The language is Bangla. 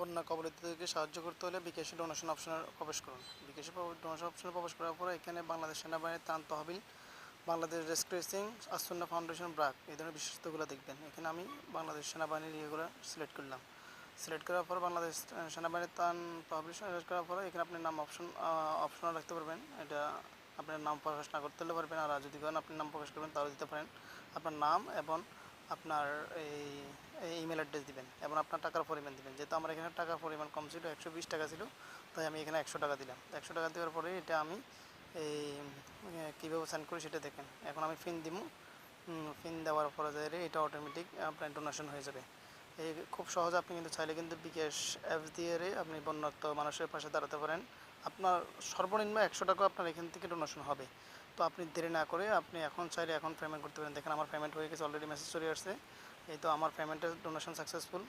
বন্যা কবলিতদেরকে সাহায্য করতে হলে বিকাশে ডোনেশন অপশনে প্রবেশ করুন। বিকাশে ডোনেশন অপশনে প্রবেশ করার পরে এখানে বাংলাদেশ সেনাবাহিনীর ত্রাণ তহবিল, বাংলাদেশ রেস্কিউ আসন্না ফাউন্ডেশন ব্রাক এই ধরনের বিশেষত্বগুলো দেখবেন। এখানে আমি বাংলাদেশ সেনাবাহিনীর ইয়েগুলো সিলেক্ট করলাম। সিলেক্ট করার পর বাংলাদেশ সেনাবাহিনীর ত্রাণ তহবিল সিলেক্ট করার পরে এখানে আপনি নাম অপশনাল রাখতে পারবেন। এটা আপনার নাম প্রকাশ না করতে হলে পারবেন, আর যদি করেন আপনি নাম প্রকাশ করবেন তাহলে দিতে পারেন। আপনার নাম এবং আপনার এই ইমেল অ্যাড্রেস দিবেন এবং আপনার টাকার পরিমাণ দিবেন। যেহেতু আমার এখানে টাকার পরিমাণ কম ছিল, 120 টাকা ছিল, তাই আমি এখানে 100 টাকা দিলাম। 100 টাকা দেওয়ার পরে এটা আমি এই কীভাবে সেন্ড করি সেটা দেখেন। এখন আমি পিন দিব। পিন দেওয়ার পরে যাইলে এটা অটোমেটিক আপনার ডোনেশন হয়ে যাবে। এই খুব সহজে আপনি কিন্তু চাইলে কিন্তু বিকাশ অ্যাপস দিয়ে আপনি বন্যার্ত মানুষের পাশে দাঁড়াতে পারেন। আপনার সর্বনিম্ন 100 টাকা আপনার এখান থেকে ডোনেশন হবে। তো আপনি দেরি না করে আপনি এখন চাইলে এখন পেমেন্ট করতে পারেন। দেখেন আমার পেমেন্ট হয়ে গেছে, অলরেডি মেসেজ চলে আসছে। এই তো আমার পেমেন্টের ডোনেশন সাকসেসফুল।